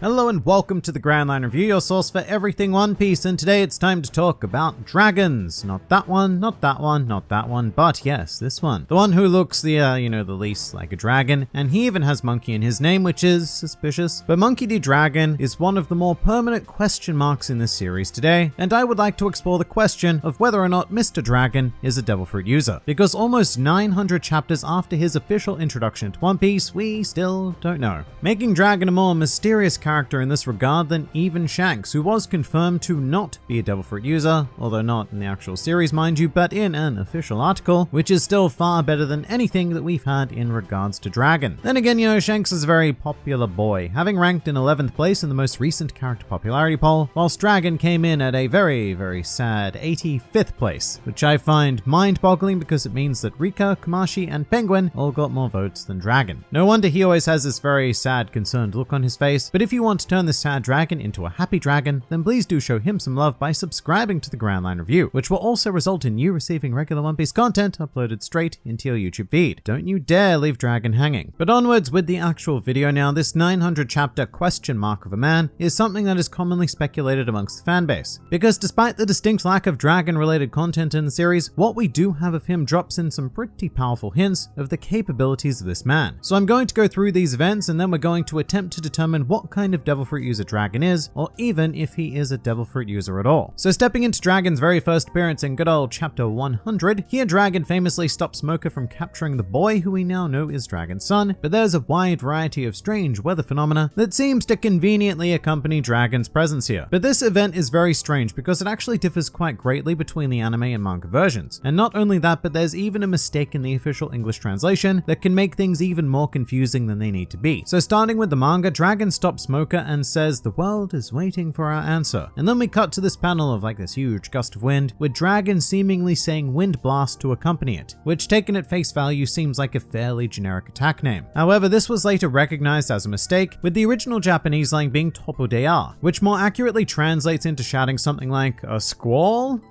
Hello and welcome to the Grand Line Review, your source for everything One Piece, and today it's time to talk about dragons. Not that one, not that one, not that one, but yes, this one. The one who looks the least like a dragon, and he even has Monkey in his name, which is suspicious. But Monkey D. Dragon is one of the more permanent question marks in this series today, and I would like to explore the question of whether or not Mr. Dragon is a Devil Fruit user. Because almost 900 chapters after his official introduction to One Piece, we still don't know. Making Dragon a more mysterious character in this regard than even Shanks, who was confirmed to not be a Devil Fruit user, although not in the actual series mind you, but in an official article, which is still far better than anything that we've had in regards to Dragon. Then again, Shanks is a very popular boy, having ranked in 11th place in the most recent character popularity poll, whilst Dragon came in at a very, very sad 85th place, which I find mind-boggling because it means that Rika, Kumashi, and Penguin all got more votes than Dragon. No wonder he always has this very sad, concerned look on his face, but if you want to turn this sad dragon into a happy dragon, then please do show him some love by subscribing to the Grand Line Review, which will also result in you receiving regular One Piece content uploaded straight into your YouTube feed. Don't you dare leave Dragon hanging. But onwards with the actual video now, this 900 chapter question mark of a man is something that is commonly speculated amongst the fanbase. Because despite the distinct lack of dragon related content in the series, what we do have of him drops in some pretty powerful hints of the capabilities of this man. So I'm going to go through these events and then we're going to attempt to determine what kind of Devil Fruit user Dragon is, or even if he is a Devil Fruit user at all. So stepping into Dragon's very first appearance in good old chapter 100, here Dragon famously stops Smoker from capturing the boy who we now know is Dragon's son, but there's a wide variety of strange weather phenomena that seems to conveniently accompany Dragon's presence here. But this event is very strange because it actually differs quite greatly between the anime and manga versions. And not only that, but there's even a mistake in the official English translation that can make things even more confusing than they need to be. So starting with the manga, Dragon stops Smoker and says the world is waiting for our answer. And then we cut to this panel of like this huge gust of wind, with Dragon seemingly saying wind blast to accompany it, which taken at face value seems like a fairly generic attack name. However, this was later recognized as a mistake, with the original Japanese line being Topo Dea, which more accurately translates into shouting something like a squall?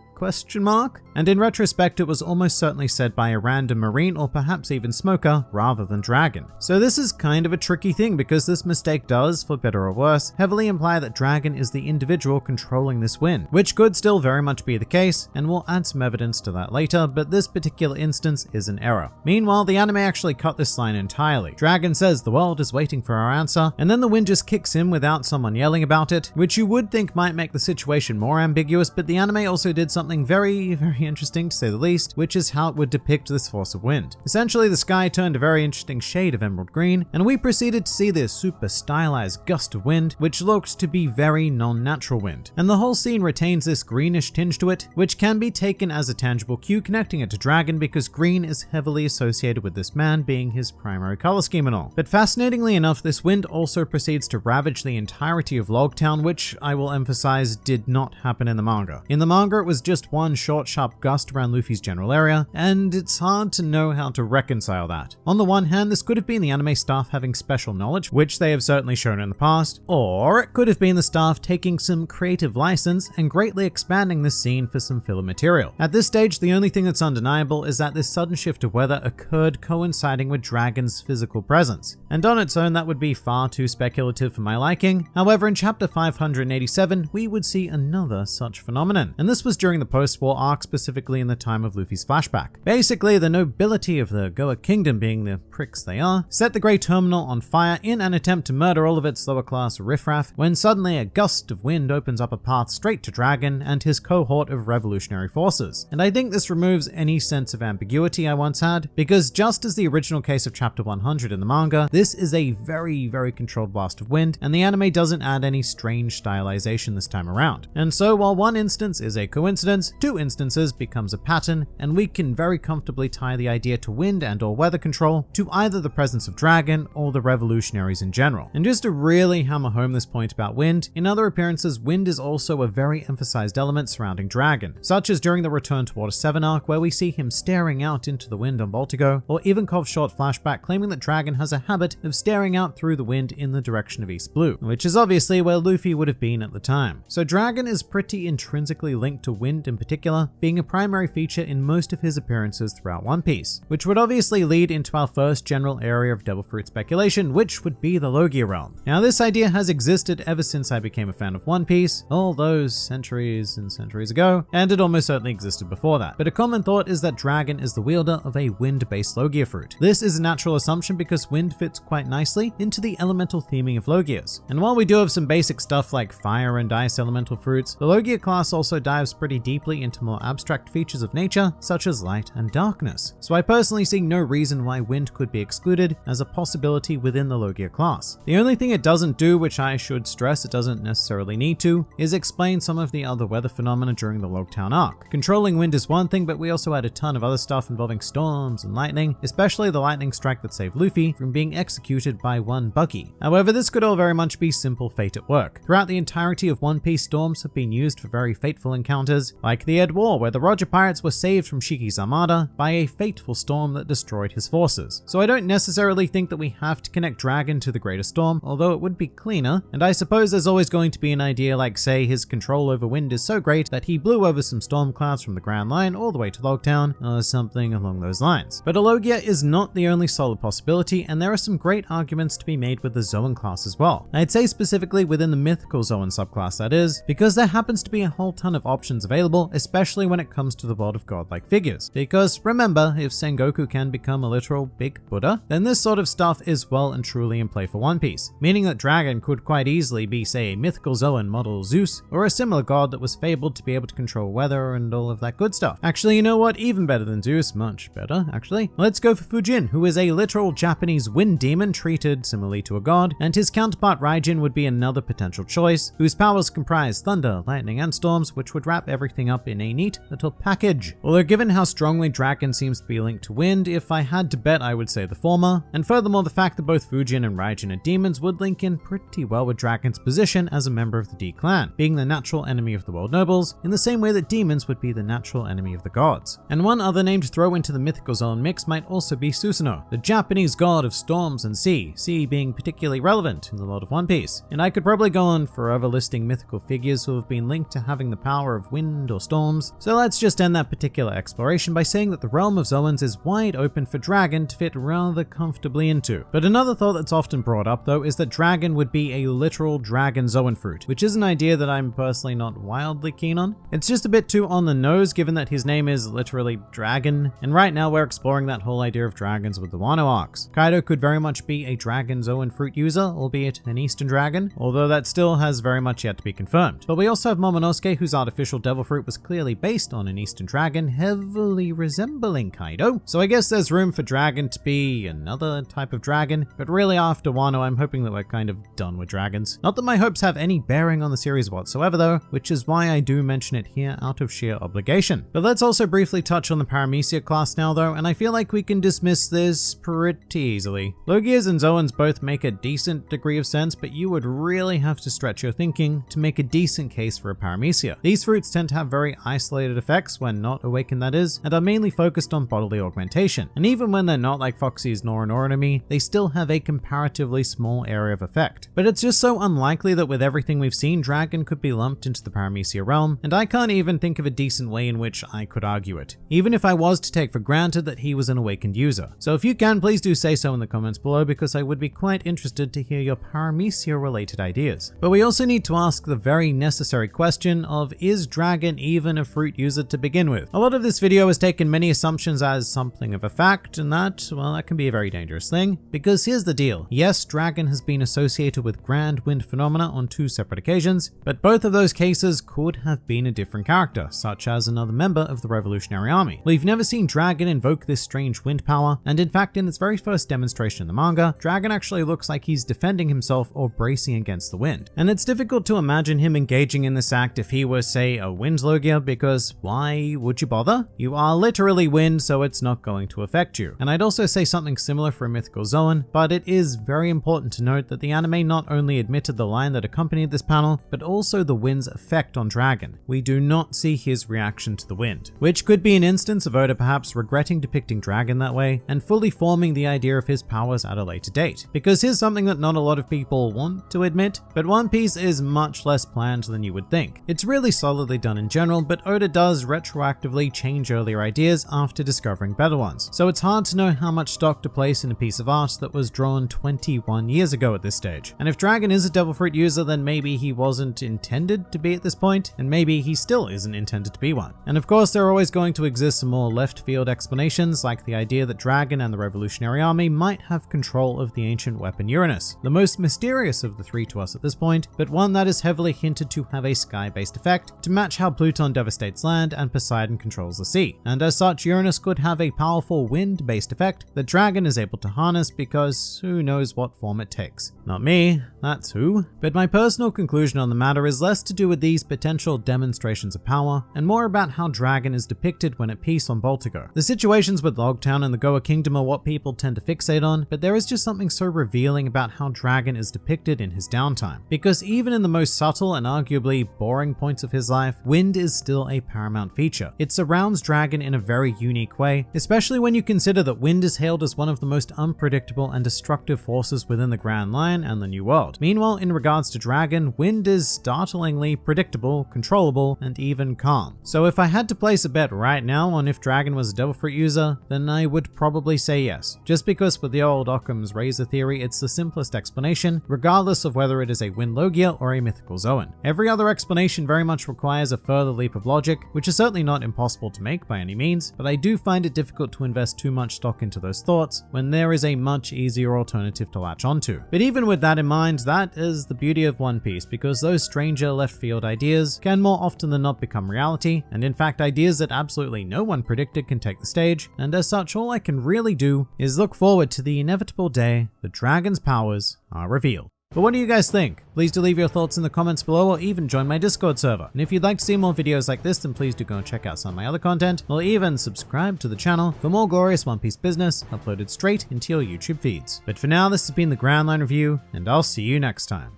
And in retrospect, it was almost certainly said by a random marine or perhaps even Smoker rather than Dragon. So this is kind of a tricky thing because this mistake does, for better or worse, heavily imply that Dragon is the individual controlling this wind, which could still very much be the case, and we'll add some evidence to that later, but this particular instance is an error. Meanwhile, the anime actually cut this line entirely. Dragon says the world is waiting for our answer, and then the wind just kicks in without someone yelling about it, which you would think might make the situation more ambiguous, but the anime also did something very, very interesting to say the least, which is how it would depict this force of wind. Essentially, the sky turned a very interesting shade of emerald green, and we proceeded to see this super stylized gust of wind, which looked to be very non-natural wind. And the whole scene retains this greenish tinge to it, which can be taken as a tangible cue connecting it to Dragon because green is heavily associated with this man being his primary color scheme and all. But fascinatingly enough, this wind also proceeds to ravage the entirety of Logtown, which I will emphasize did not happen in the manga. In the manga, it was just one short, sharp gust around Luffy's general area, and it's hard to know how to reconcile that. On the one hand, this could have been the anime staff having special knowledge, which they have certainly shown in the past, or it could have been the staff taking some creative license and greatly expanding this scene for some filler material. At this stage, the only thing that's undeniable is that this sudden shift of weather occurred coinciding with Dragon's physical presence, and on its own that would be far too speculative for my liking. However, in chapter 587, we would see another such phenomenon, and this was during the post-war arc, specifically in the time of Luffy's flashback. Basically, the nobility of the Goa Kingdom, being the pricks they are, set the Great Terminal on fire in an attempt to murder all of its lower class riffraff, when suddenly a gust of wind opens up a path straight to Dragon and his cohort of revolutionary forces. And I think this removes any sense of ambiguity I once had, because just as the original case of chapter 100 in the manga, this is a very, very controlled blast of wind, and the anime doesn't add any strange stylization this time around. And so while one instance is a coincidence, two instances becomes a pattern, and we can very comfortably tie the idea to wind and or weather control to either the presence of Dragon or the revolutionaries in general. And just to really hammer home this point about wind, in other appearances, wind is also a very emphasized element surrounding Dragon, such as during the Return to Water 7 arc where we see him staring out into the wind on Baltigo, or Ivankov's short flashback claiming that Dragon has a habit of staring out through the wind in the direction of East Blue, which is obviously where Luffy would have been at the time. So Dragon is pretty intrinsically linked to wind wind in particular being a primary feature in most of his appearances throughout One Piece, which would obviously lead into our first general area of Devil Fruit speculation, which would be the Logia realm. Now this idea has existed ever since I became a fan of One Piece, all those centuries and centuries ago, and it almost certainly existed before that. But a common thought is that Dragon is the wielder of a wind-based Logia fruit. This is a natural assumption because wind fits quite nicely into the elemental theming of Logias. And while we do have some basic stuff like fire and ice elemental fruits, the Logia class also dives pretty deeply into more abstract features of nature, such as light and darkness. So I personally see no reason why wind could be excluded as a possibility within the Logia class. The only thing it doesn't do, which I should stress it doesn't necessarily need to, is explain some of the other weather phenomena during the Logtown arc. Controlling wind is one thing, but we also had a ton of other stuff involving storms and lightning, especially the lightning strike that saved Luffy from being executed by one Buggy. However, this could all very much be simple fate at work. Throughout the entirety of One Piece, storms have been used for very fateful encounters, like the Ed War, where the Roger Pirates were saved from Shiki's armada by a fateful storm that destroyed his forces. So I don't necessarily think that we have to connect Dragon to the Greater Storm, although it would be cleaner, and I suppose there's always going to be an idea like, say, his control over wind is so great that he blew over some storm clouds from the Grand Line all the way to Logtown, or something along those lines. But a Logia is not the only solid possibility, and there are some great arguments to be made with the Zoan class as well. I'd say specifically within the mythical Zoan subclass, that is, because there happens to be a whole ton of options available, especially when it comes to the world of godlike figures. Because remember, if Sengoku can become a literal big Buddha, then this sort of stuff is well and truly in play for One Piece, meaning that Dragon could quite easily be, say, a mythical Zoan model Zeus, or a similar god that was fabled to be able to control weather and all of that good stuff. Actually, you know what? Even better than Zeus, much better, actually. Let's go for Fujin, who is a literal Japanese wind demon treated similarly to a god, and his counterpart Raijin would be another potential choice, whose powers comprise thunder, lightning, and storms, which would wrap everything up in a neat little package. Although given how strongly Dragon seems to be linked to wind, if I had to bet, I would say the former, and furthermore, the fact that both Fujin and Raijin are demons would link in pretty well with Dragon's position as a member of the D clan, being the natural enemy of the world nobles, in the same way that demons would be the natural enemy of the gods. And one other name to throw into the mythical Zoan mix might also be Susanoo, the Japanese god of storms and sea being particularly relevant in the world of One Piece. And I could probably go on forever listing mythical figures who have been linked to having the power of wind or storms, so let's just end that particular exploration by saying that the realm of Zoans is wide open for Dragon to fit rather comfortably into. But another thought that's often brought up though is that Dragon would be a literal dragon Zoan fruit, which is an idea that I'm personally not wildly keen on. It's just a bit too on the nose given that his name is literally Dragon, and right now we're exploring that whole idea of dragons with the Wano arcs. Kaido could very much be a dragon Zoan fruit user, albeit an Eastern dragon, although that still has very much yet to be confirmed. But we also have Momonosuke, whose artificial devil fruit was clearly based on an Eastern dragon, heavily resembling Kaido. So I guess there's room for Dragon to be another type of dragon, but really after Wano I'm hoping that we're kind of done with dragons. Not that my hopes have any bearing on the series whatsoever though, which is why I do mention it here out of sheer obligation. But let's also briefly touch on the Paramecia class now though, and I feel like we can dismiss this pretty easily. Logias and Zoans both make a decent degree of sense, but you would really have to stretch your thinking to make a decent case for a Paramecia. These fruits tend to have very isolated effects when not awakened, that is, and are mainly focused on bodily augmentation. And even when they're not like Foxy's Noronoronomi, they still have a comparatively small area of effect. But it's just so unlikely that with everything we've seen, Dragon could be lumped into the Paramecia realm, and I can't even think of a decent way in which I could argue it, even if I was to take for granted that he was an awakened user. So if you can, please do say so in the comments below, because I would be quite interested to hear your Paramecia related ideas. But we also need to ask the very necessary question of, is Dragon even a fruit user to begin with? A lot of this video has taken many assumptions as something of a fact, and that, well, that can be a very dangerous thing, because here's the deal. Yes, Dragon has been associated with grand wind phenomena on 2 separate occasions, but both of those cases could have been a different character, such as another member of the Revolutionary Army. We've never seen Dragon invoke this strange wind power, and in fact in its very first demonstration in the manga, Dragon actually looks like he's defending himself or bracing against the wind. And it's difficult to imagine him engaging in this act if he were, say, a wind Logia, because why would you bother? You are literally wind, so it's not going to affect you. And I'd also say something similar for a mythical Zoan, but it is very important to note that the anime not only admitted the line that accompanied this panel, but also the wind's effect on Dragon. We do not see his reaction to the wind, which could be an instance of Oda perhaps regretting depicting Dragon that way and fully forming the idea of his powers at a later date. Because here's something that not a lot of people want to admit, but One Piece is much less planned than you would think. It's really solidly done in general, but Oda does retroactively change earlier ideas after discovering better ones. So it's hard to know how much stock to place in a piece of art that was drawn 21 years ago at this stage. And if Dragon is a Devil Fruit user, then maybe he wasn't intended to be at this point, and maybe he still isn't intended to be one. And of course, there are always going to exist some more left field explanations, like the idea that Dragon and the Revolutionary Army might have control of the ancient weapon Uranus, the most mysterious of the three to us at this point, but one that is heavily hinted to have a sky-based effect to match how Pluton devastates land and Poseidon controls the sea. And as such, Uranus could have a powerful wind-based effect that Dragon is able to harness because who knows what form it takes. Not me, that's who. But my personal conclusion on the matter is less to do with these potential demonstrations of power and more about how Dragon is depicted when at peace on Baltigo. The situations with Logtown and the Goa Kingdom are what people tend to fixate on, but there is just something so revealing about how Dragon is depicted in his downtime. Because even in the most subtle and arguably boring points of his life, wind is still a paramount feature. It surrounds Dragon in a very unique way, especially when you consider that wind is hailed as one of the most unpredictable and destructive forces within the Grand Line and the New World. Meanwhile, in regards to Dragon, wind is startlingly predictable, controllable, and even calm. So if I had to place a bet right now on if Dragon was a Devil Fruit user, then I would probably say yes. Just because with the old Occam's razor theory, it's the simplest explanation, regardless of whether it is a wind Logia or a mythical Zoan. Every other explanation very much requires a further leap of logic, which is certainly not impossible to make by any means, but I do find it difficult to invest too much stock into those thoughts when there is a much easier alternative to latch onto. But even with that in mind, that is the beauty of One Piece, because those stranger left field ideas can more often than not become reality, and in fact ideas that absolutely no one predicted can take the stage, and as such all I can really do is look forward to the inevitable day that Dragon's powers are revealed. But what do you guys think? Please do leave your thoughts in the comments below or even join my Discord server. And if you'd like to see more videos like this, then please do go and check out some of my other content, or even subscribe to the channel for more glorious One Piece business uploaded straight into your YouTube feeds. But for now, this has been the Grand Line Review, and I'll see you next time.